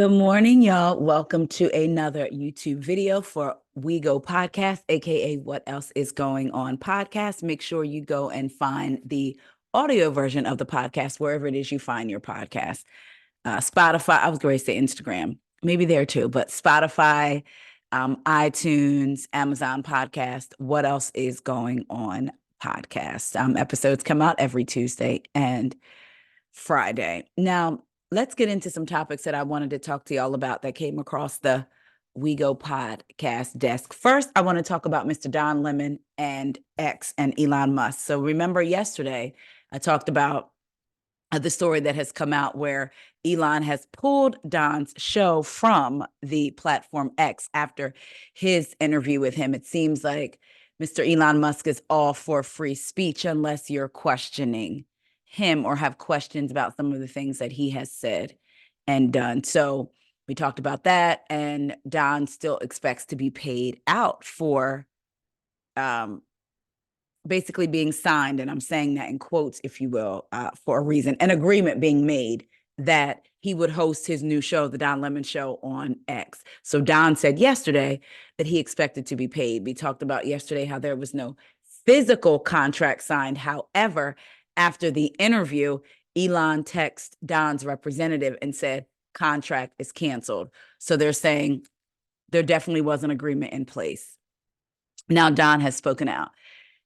Good morning, y'all. Welcome to another YouTube video for WEIGO podcast, aka What Else Is Going On podcast. Make sure you go and find the audio version of the podcast wherever it is you find your podcast. Spotify, I was going to say Instagram, maybe there too, but Spotify, iTunes, Amazon podcast. What Else Is Going On podcast. Episodes come out every Tuesday and Friday. Now, let's get into some topics that I wanted to talk to y'all about that came across the WeGo podcast desk. First, I want to talk about Mr. Don Lemon and X and Elon Musk. So remember yesterday, I talked about the story that has come out where Elon has pulled Don's show from the platform X after his interview with him. It seems like Mr. Elon Musk is all for free speech unless you're questioning him or have questions about some of the things that he has said and done. So we talked about that, and Don still expects to be paid out for basically being signed, and I'm saying that in quotes, if you will, for a reason, an agreement being made that he would host his new show, The Don Lemon Show, on X. So Don said yesterday that he expected to be paid. We talked about yesterday how there was no physical contract signed. However, after the interview, Elon texted Don's representative and said, contract is canceled. So they're saying there definitely was an agreement in place. Now Don has spoken out.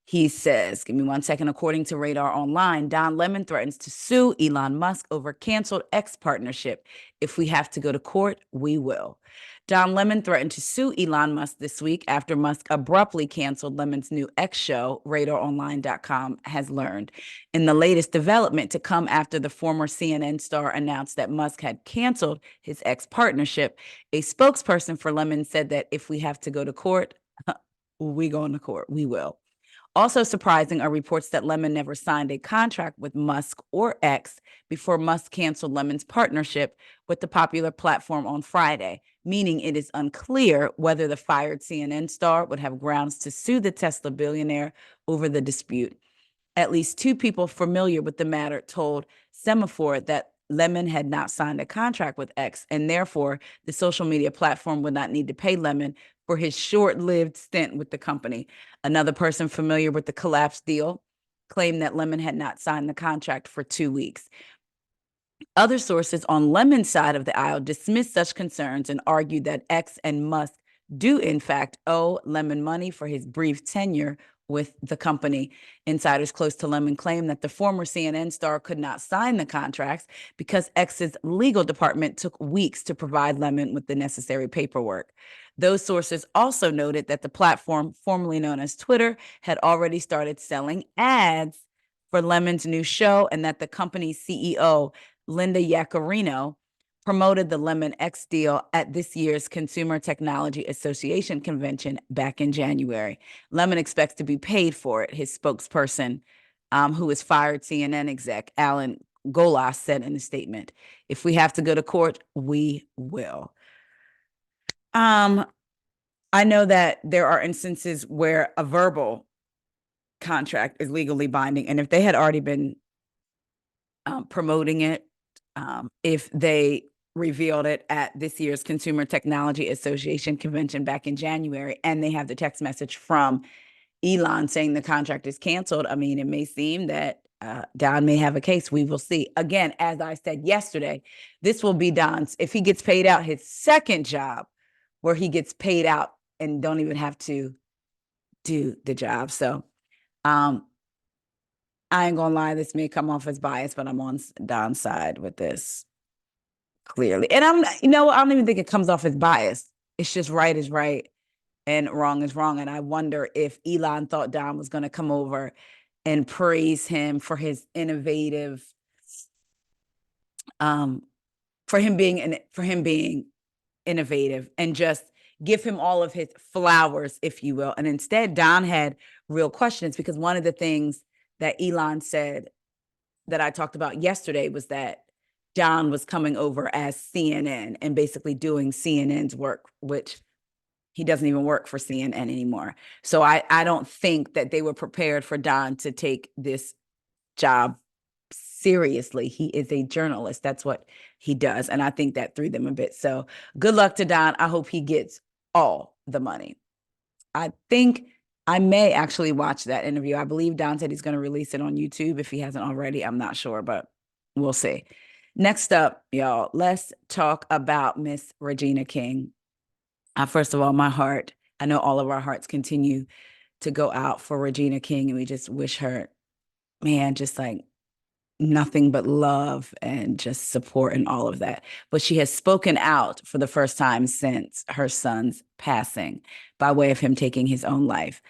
He says, give me 1 second. According to Radar Online, Don Lemon threatens to sue Elon Musk over canceled X partnership. If we have to go to court, we will. Don Lemon threatened to sue Elon Musk this week after Musk abruptly canceled Lemon's new X show, RadarOnline.com has learned. In the latest development to come after the former CNN star announced that Musk had canceled his X partnership, a spokesperson for Lemon said that if we have to go to court, we go into court. We will. Also surprising are reports that Lemon never signed a contract with Musk or X before Musk canceled Lemon's partnership with the popular platform on Friday, meaning it is unclear whether the fired CNN star would have grounds to sue the Tesla billionaire over the dispute. At least two people familiar with the matter told Semaphore that Lemon had not signed a contract with X, and therefore the social media platform would not need to pay Lemon for his short-lived stint with the company. Another person familiar with the collapsed deal claimed that Lemon had not signed the contract for 2 weeks. Other sources on Lemon's side of the aisle dismissed such concerns and argued that X and Musk do, in fact, owe Lemon money for his brief tenure with the company. Insiders close to Lemon claim that the former CNN star could not sign the contracts because X's legal department took weeks to provide Lemon with the necessary paperwork. Those sources also noted that the platform, formerly known as Twitter, had already started selling ads for Lemon's new show, and that the company's CEO, Linda Yaccarino, promoted the Lemon X deal at this year's Consumer Technology Association convention back in January. Lemon expects to be paid for it, his spokesperson, who is fired CNN exec, Alan Golas, said in a statement. If we have to go to court, we will. I know that there are instances where a verbal contract is legally binding, and if they had already been promoting it, if they revealed it at this year's Consumer Technology Association convention back in January, and they have the text message from Elon saying the contract is canceled, I mean, it may seem that Don may have a case. We will see. Again, as I said yesterday, this will be Don's, if he gets paid out, his second job where he gets paid out and don't even have to do the job. So I ain't gonna lie, this may come off as biased, but I'm on Don's side with this clearly. And I don't even think it comes off as biased. It's just right is right and wrong is wrong. And I wonder if Elon thought Don was going to come over and praise him for his innovative, for him being innovative and just give him all of his flowers, if you will. And instead, Don had real questions, because one of the things that Elon said that I talked about yesterday was that Don was coming over as CNN and basically doing CNN's work, which he doesn't even work for CNN anymore. So I don't think that they were prepared for Don to take this job seriously. He is a journalist. That's what he does. And I think that threw them a bit. So good luck to Don. I hope he gets all the money. I think I may actually watch that interview. I believe Don said he's going to release it on YouTube if he hasn't already. I'm not sure, but we'll see. Next up, y'all, let's talk about Miss Regina King. First of all, my heart, I know all of our hearts continue to go out for Regina King, and we just wish her, man, just like nothing but love and just support and all of that. But she has spoken out for the first time since her son's passing by way of him taking his own life.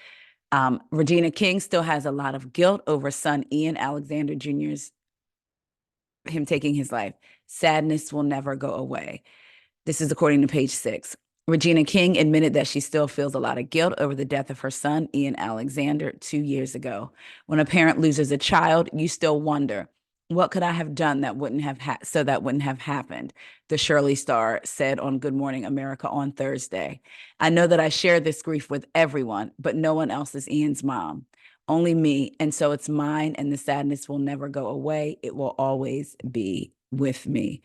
Regina King still has a lot of guilt over son Ian Alexander Jr.'s him taking his life. Sadness will never go away. This is according to page 6. Regina King admitted that she still feels a lot of guilt over the death of her son, Ian Alexander, 2 years ago. When a parent loses a child, you still wonder, what could I have done that wouldn't have so that wouldn't have happened? The Shirley Star said on Good Morning America on Thursday. I know that I share this grief with everyone, but no one else is Ian's mom. Only me, and so it's mine, and the sadness will never go away. It will always be with me.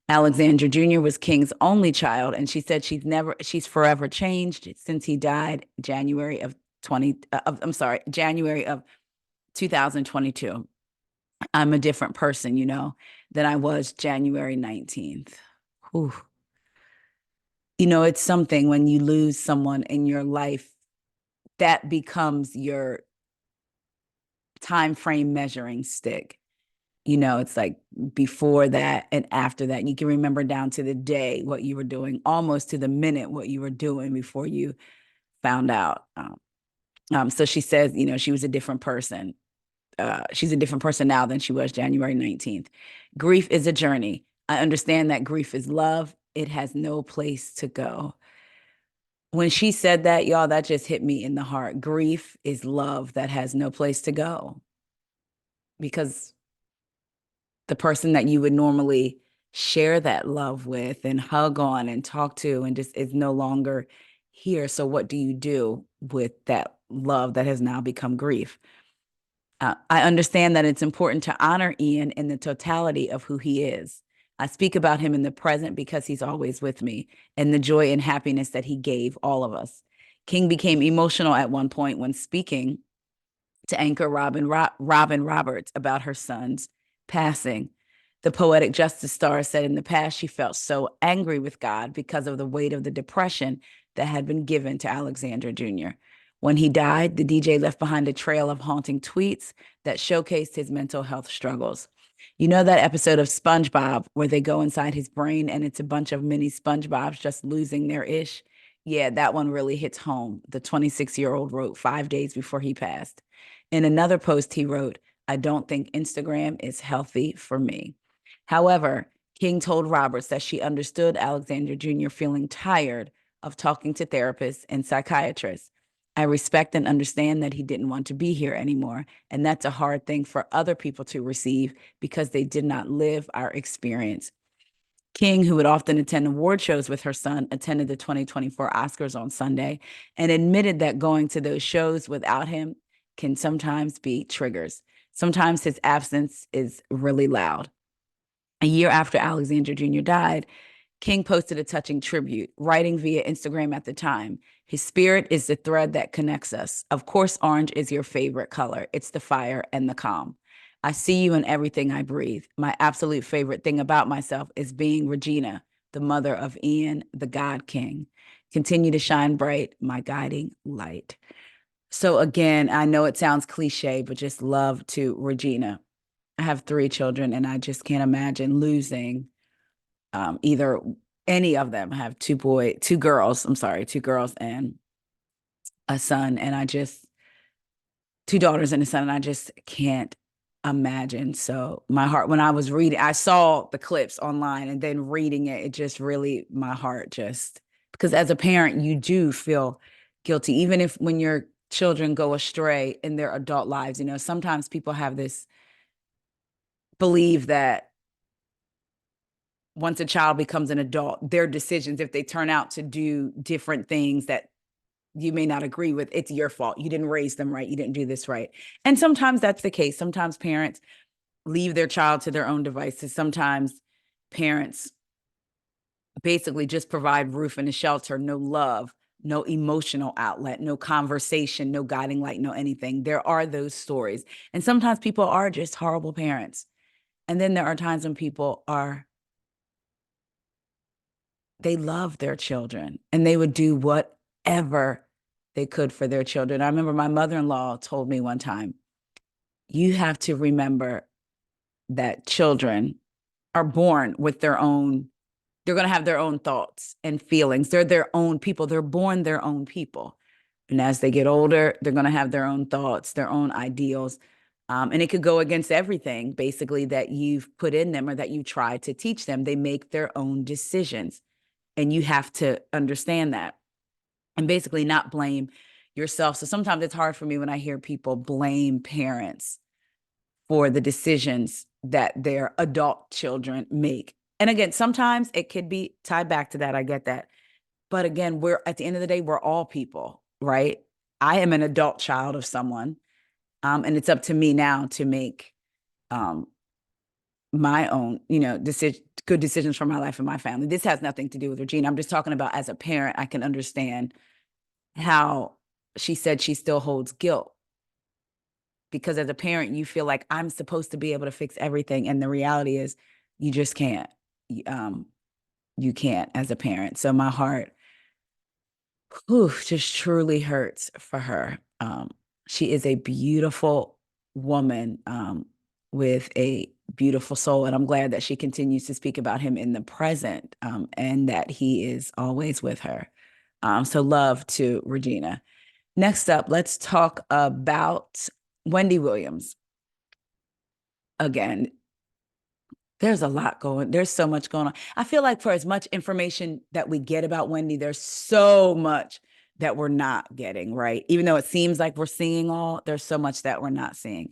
Alexander Jr. was King's only child, and she said she's forever changed since he died January of 2022. I'm a different person, than I was January 19th. Whew. It's something when you lose someone in your life that becomes your time frame measuring stick. It's like before that and after that. You can remember down to the day what you were doing, almost to the minute what you were doing before you found out. So she says, she was a different person. She's a different person now than she was January 19th. Grief is a journey. I understand that grief is love. It has no place to go. When she said that, y'all, that just hit me in the heart. Grief is love that has no place to go. Because the person that you would normally share that love with and hug on and talk to and just is no longer here. So what do you do with that love that has now become grief? I understand that it's important to honor Ian in the totality of who he is. I speak about him in the present because he's always with me and the joy and happiness that he gave all of us. King became emotional at one point when speaking to anchor Robin Roberts about her son's passing. The Poetic Justice Star said in the past she felt so angry with God because of the weight of the depression that had been given to Alexander Jr. When he died, the DJ left behind a trail of haunting tweets that showcased his mental health struggles. You know that episode of SpongeBob where they go inside his brain and it's a bunch of mini SpongeBobs just losing their ish? Yeah, that one really hits home. The 26-year-old wrote 5 days before he passed. In another post, he wrote, I don't think Instagram is healthy for me. However, King told Roberts that she understood Alexander Jr. feeling tired of talking to therapists and psychiatrists. I respect and understand that he didn't want to be here anymore, and that's a hard thing for other people to receive because they did not live our experience. King, who would often attend award shows with her son, attended the 2024 Oscars on Sunday and admitted that going to those shows without him can sometimes be triggers. Sometimes his absence is really loud. A year after Alexander Jr. died, King posted a touching tribute, writing via Instagram at the time, his spirit is the thread that connects us. Of course, orange is your favorite color. It's the fire and the calm. I see you in everything I breathe. My absolute favorite thing about myself is being Regina, the mother of Ian, the God King. Continue to shine bright, my guiding light. So again, I know it sounds cliche, but just love to Regina. I have 3 children and I just can't imagine losing either any of them. I have 2 girls and a son, and 2 daughters and a son, and I just can't imagine. So my heart, when I was reading, I saw the clips online and then reading it, it just really, my heart just, because as a parent, you do feel guilty, even if when your children go astray in their adult lives, sometimes people have this believe that once a child becomes an adult, their decisions, if they turn out to do different things that you may not agree with, it's your fault. You didn't raise them right. You didn't do this right. And sometimes that's the case. Sometimes parents leave their child to their own devices. Sometimes parents basically just provide roof and a shelter, no love, no emotional outlet, no conversation, no guiding light, no anything. There are those stories. And sometimes people are just horrible parents. And then there are times when people are, they love their children and they would do whatever they could for their children. I remember my mother-in-law told me one time, you have to remember that children are born with their own, they're going to have their own thoughts and feelings. They're their own people. They're born their own people. And as they get older, they're going to have their own thoughts, their own ideals. And it could go against everything, basically, that you've put in them or that you try to teach them. They make their own decisions. And you have to understand that and basically not blame yourself. So sometimes it's hard for me when I hear people blame parents for the decisions that their adult children make. And again, sometimes it could be tied back to that. I get that. But again, we're at the end of the day, we're all people, right? I am an adult child of someone. And it's up to me now to make my own, good decisions for my life and my family. This has nothing to do with Regina. I'm just talking about as a parent, I can understand how she said she still holds guilt. Because as a parent, you feel like I'm supposed to be able to fix everything. And the reality is you just can't. You can't as a parent. So my heart just truly hurts for her. She is a beautiful woman with a beautiful soul. And I'm glad that she continues to speak about him in the present and that he is always with her. So love to Regina. Next up, let's talk about Wendy Williams. Again, there's so much going on. I feel like for as much information that we get about Wendy, there's so much that we're not getting, right? Even though it seems like we're seeing all, there's so much that we're not seeing.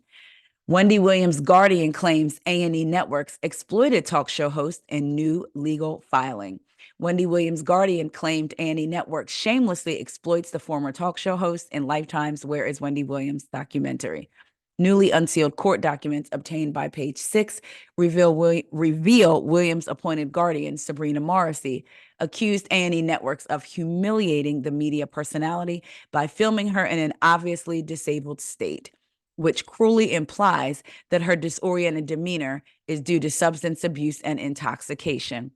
Wendy Williams' Guardian claims A&E Networks exploited talk show host in new legal filing. Wendy Williams' Guardian claimed A&E Networks shamelessly exploits the former talk show host in Lifetime's Where is Wendy Williams documentary. Newly unsealed court documents obtained by Page Six reveal Williams' appointed guardian, Sabrina Morrissey, accused A&E Networks of humiliating the media personality by filming her in an obviously disabled state, which cruelly implies that her disoriented demeanor is due to substance abuse and intoxication.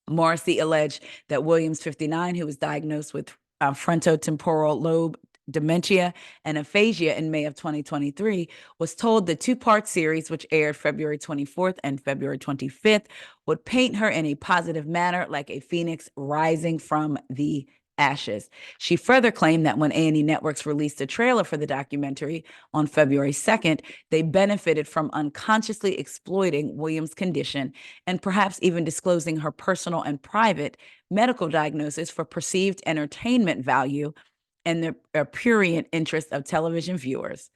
Morrissey alleged that Williams, 59, who was diagnosed with frontotemporal lobe dementia and aphasia in May of 2023, was told the two-part series, which aired February 24th and February 25th, would paint her in a positive manner like a phoenix rising from the ashes. She further claimed that when A&E Networks released a trailer for the documentary on February 2nd, they benefited from unconsciously exploiting Williams' condition and perhaps even disclosing her personal and private medical diagnosis for perceived entertainment value and the prurient interest of television viewers.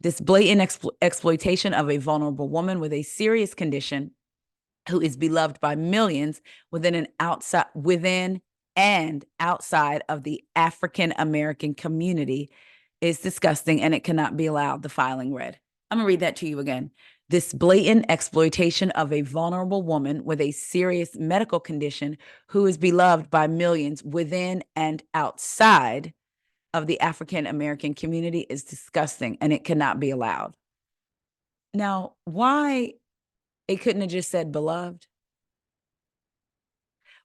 This blatant exploitation of a vulnerable woman with a serious condition who is beloved by millions within and outside of the African American community is disgusting, and it cannot be allowed, the filing read. I'm gonna read that to you again. This blatant exploitation of a vulnerable woman with a serious medical condition who is beloved by millions within and outside of the African American community is disgusting, and it cannot be allowed. Now, why it couldn't have just said beloved?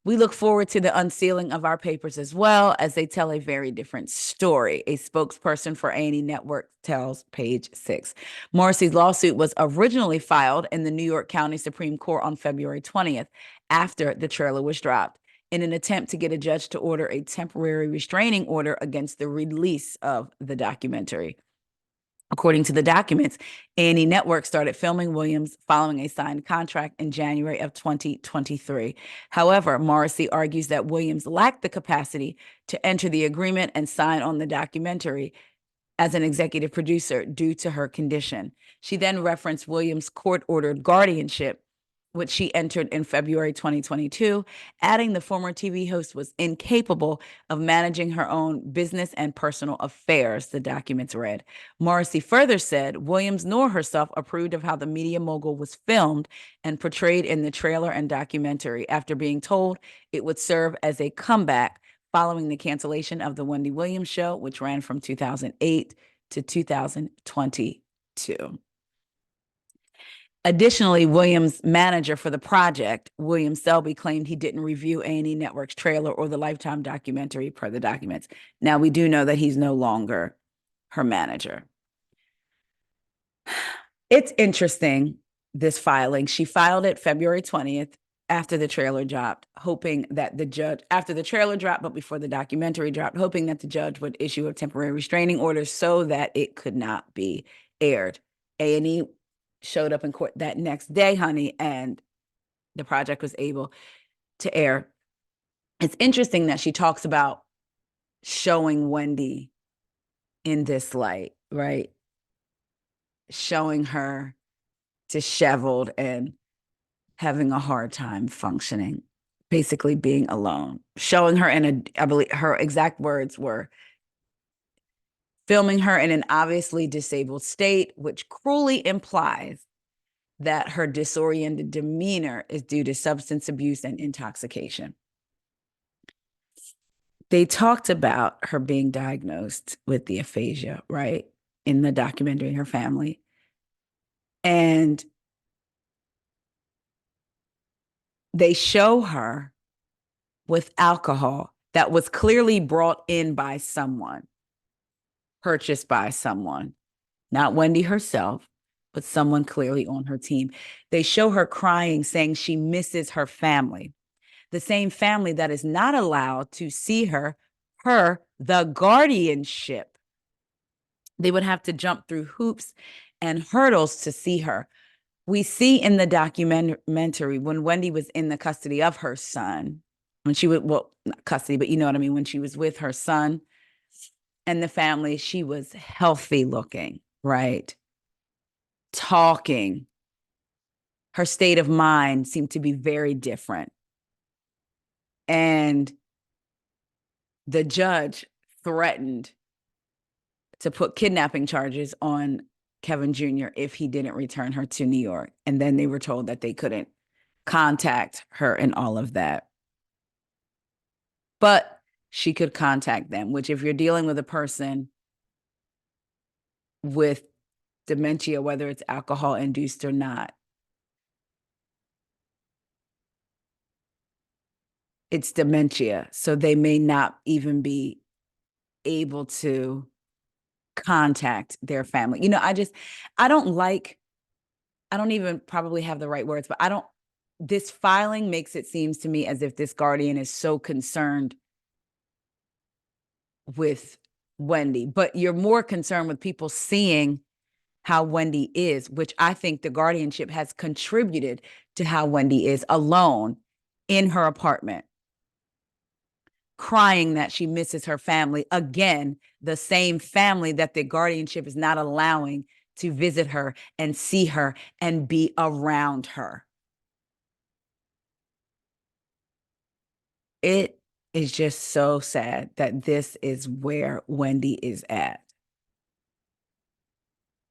We look forward to the unsealing of our papers as well, as they tell a very different story. A spokesperson for A&E Network tells Page Six. Morrissey's lawsuit was originally filed in the New York County Supreme Court on February 20th, after the trailer was dropped, in an attempt to get a judge to order a temporary restraining order against the release of the documentary. According to the documents, A&E Network started filming Williams following a signed contract in January of 2023. However, Morrissey argues that Williams lacked the capacity to enter the agreement and sign on the documentary as an executive producer due to her condition. She then referenced Williams' court-ordered guardianship which she entered in February 2022, adding the former TV host was incapable of managing her own business and personal affairs, the documents read. Morrissey further said Williams nor herself approved of how the media mogul was filmed and portrayed in the trailer and documentary after being told it would serve as a comeback following the cancellation of the Wendy Williams show, which ran from 2008 to 2022. Additionally, Williams' manager for the project, William Selby, claimed he didn't review A&E Network's trailer or the Lifetime documentary per the documents. Now, we do know that he's no longer her manager. It's interesting, this filing. She filed it February 20th after the trailer dropped, hoping that the judge, after the trailer dropped, but before the documentary dropped, hoping that the judge would issue a temporary restraining order so that it could not be aired. A&E showed up in court that next day, honey, and the project was able to air. It's interesting that she talks about showing Wendy in this light, right? Showing her disheveled and having a hard time functioning, basically being alone. Showing her I believe her exact words were, filming her in an obviously disabled state, which cruelly implies that her disoriented demeanor is due to substance abuse and intoxication. They talked about her being diagnosed with the aphasia, right? In the documentary, her family. And they show her with alcohol that was clearly brought in by someone, purchased by someone, not Wendy herself, but someone clearly on her team. They show her crying, saying she misses her family, the same family that is not allowed to see her, the guardianship. They would have to jump through hoops and hurdles to see her. We see in the documentary when Wendy was in the custody of her son, when she was, well, not custody, but you know what I mean, when she was with her son and the family, she was healthy looking, right? Talking. Her state of mind seemed to be very different. And the judge threatened to put kidnapping charges on Kevin Jr. if he didn't return her to New York. And then they were told that they couldn't contact her and all of that. But she could contact them, which if you're dealing with a person with dementia, whether it's alcohol induced or not, it's dementia. So they may not even be able to contact their family. You know, I don't even probably have the right words, but this filing makes it seems to me as if this guardian is so concerned with Wendy, but you're more concerned with people seeing how Wendy is, which I think the guardianship has contributed to how Wendy is alone in her apartment, crying that she misses her family. Again, the same family that the guardianship is not allowing to visit her and see her and be around her. It is just so sad that this is where Wendy is at.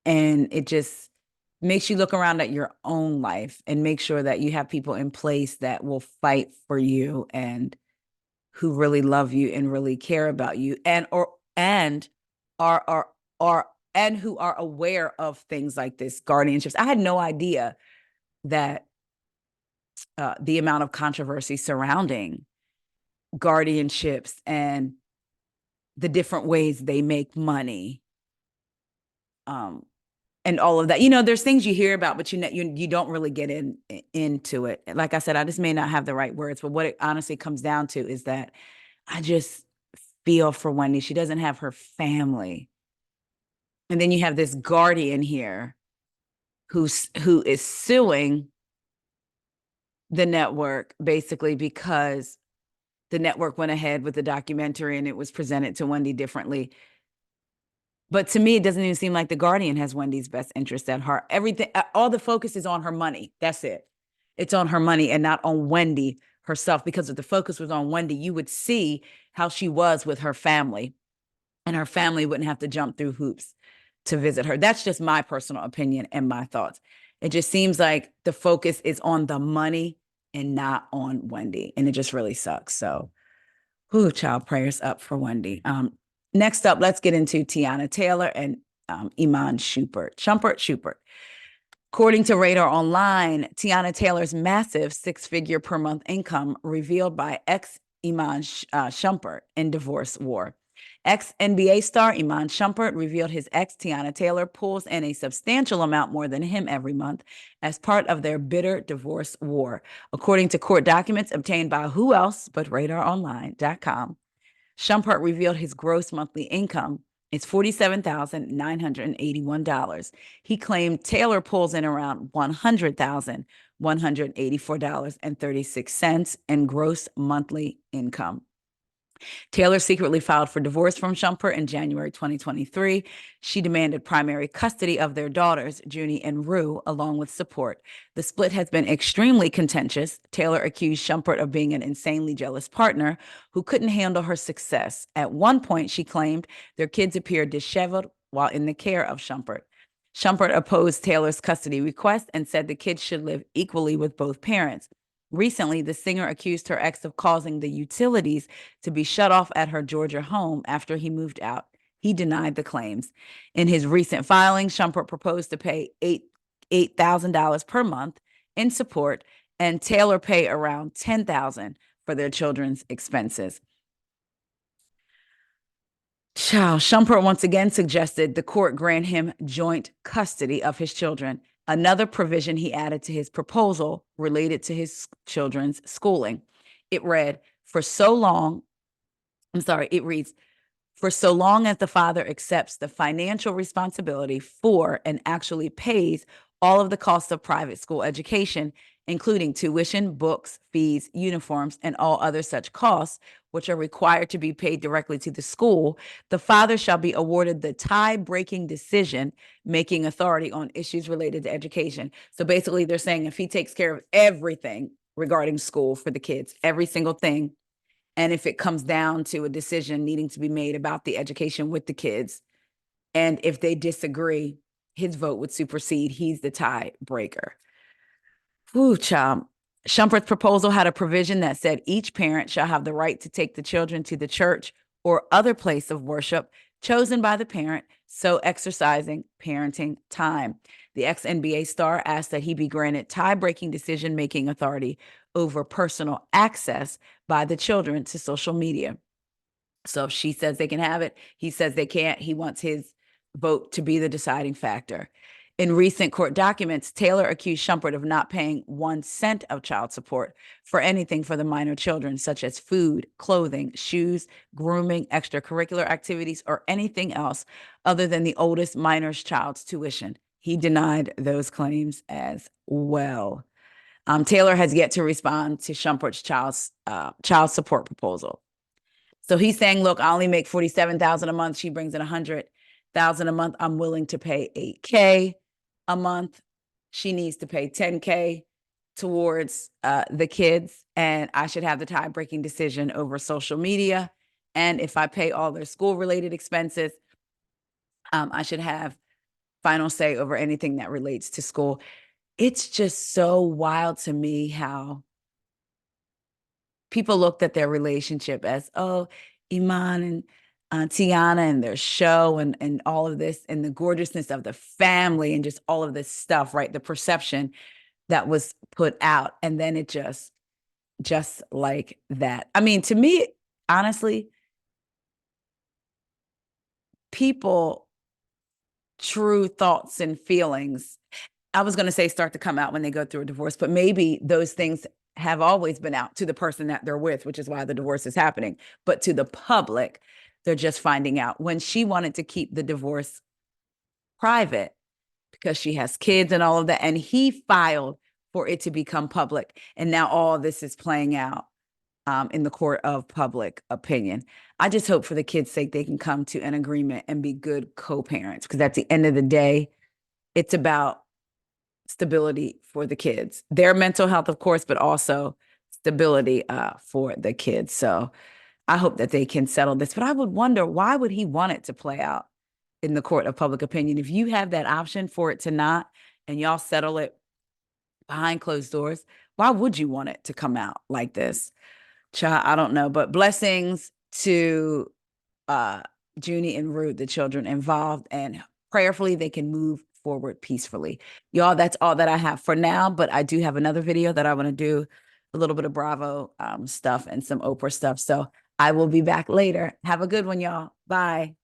And it just makes you look around at your own life and make sure that you have people in place that will fight for you and who really love you and really care about you and who are aware of things like this, guardianships. I had no idea that the amount of controversy surrounding guardianships and the different ways they make money, and all of that. You know, there's things you hear about, but you don't really get into it. Like I said, I just may not have the right words, but what it honestly comes down to is that I just feel for Wendy. She doesn't have her family. And then you have this guardian here who is suing the network basically because the network went ahead with the documentary and it was presented to Wendy differently. But to me, it doesn't even seem like the guardian has Wendy's best interest at heart. Everything, all the focus is on her money. That's it. It's on her money and not on Wendy herself, because if the focus was on Wendy, you would see how she was with her family, and her family wouldn't have to jump through hoops to visit her. That's just my personal opinion and my thoughts. It just seems like the focus is on the money and not on Wendy. And it just really sucks. So, whoo, child, prayers up for Wendy. Next up, let's get into Teyana Taylor and Iman Shumpert. According to Radar Online, Teyana Taylor's massive six-figure per month income revealed by ex-Iman Shumpert in divorce war. Ex-NBA star Iman Shumpert revealed his ex Teyana Taylor pulls in a substantial amount more than him every month as part of their bitter divorce war. According to court documents obtained by who else but RadarOnline.com, Shumpert revealed his gross monthly income is $47,981. He claimed Taylor pulls in around $100,184.36 in gross monthly income. Taylor secretly filed for divorce from Shumpert in January 2023. She demanded primary custody of their daughters, Junie and Rue, along with support. The split has been extremely contentious. Taylor accused Shumpert of being an insanely jealous partner who couldn't handle her success. At one point, she claimed their kids appeared disheveled while in the care of Shumpert. Shumpert opposed Taylor's custody request and said the kids should live equally with both parents. Recently, the singer accused her ex of causing the utilities to be shut off at her Georgia home after he moved out. He denied the claims. In his recent filing, Shumpert proposed to pay $8,000 per month in support, and Taylor pay around $10,000 for their children's expenses. Shumpert once again suggested the court grant him joint custody of his children, another provision he added to his proposal related to his children's schooling. It reads, for so long as the father accepts the financial responsibility for and actually pays all of the costs of private school education, including tuition, books, fees, uniforms, and all other such costs, which are required to be paid directly to the school, the father shall be awarded the tie-breaking decision-making authority on issues related to education. So basically, they're saying if he takes care of everything regarding school for the kids, every single thing, and if it comes down to a decision needing to be made about the education with the kids, and if they disagree, his vote would supersede. He's the tiebreaker. Whew, child. Shumpert's proposal had a provision that said each parent shall have the right to take the children to the church or other place of worship chosen by the parent, so exercising parenting time. The ex-NBA star asked that he be granted tie-breaking decision-making authority over personal access by the children to social media. So if she says they can have it, he says they can't. He wants his vote to be the deciding factor. In recent court documents, Taylor accused Shumpert of not paying 1 cent of child support for anything for the minor children, such as food, clothing, shoes, grooming, extracurricular activities, or anything else other than the oldest minor's child's tuition. He denied those claims as well. Taylor has yet to respond to Shumpert's child support proposal. So he's saying, look, I only make $47,000 a month. She brings in $100,000 a month. I'm willing to pay $8,000 a month. She needs to pay $10,000 towards the kids, and I should have the tie-breaking decision over social media. And if I pay all their school-related expenses, I should have final say over anything that relates to school. It's just so wild to me how people looked at their relationship as, oh, Iman and Teyana and their show and all of this and the gorgeousness of the family and just all of this stuff, right? The perception that was put out. And then it just like that. I mean, to me, honestly, people, true thoughts and feelings, I was going to say start to come out when they go through a divorce, but maybe those things have always been out to the person that they're with, which is why the divorce is happening. But to the public, they're just finding out. When she wanted to keep the divorce private because she has kids and all of that, and he filed for it to become public. And now all this is playing out in the court of public opinion. I just hope for the kids' sake they can come to an agreement and be good co-parents, because at the end of the day, it's about stability for the kids, their mental health, of course, but also stability for the kids. So I hope that they can settle this. But I would wonder, why would he want it to play out in the court of public opinion? If you have that option for it to not, and y'all settle it behind closed doors, why would you want it to come out like this? Child, I don't know. But blessings to Junie and Ruth, the children involved, and prayerfully they can move forward peacefully. Y'all, that's all that I have for now, but I do have another video that I want to do, a little bit of Bravo stuff and some Oprah stuff. So I will be back later. Have a good one, y'all. Bye.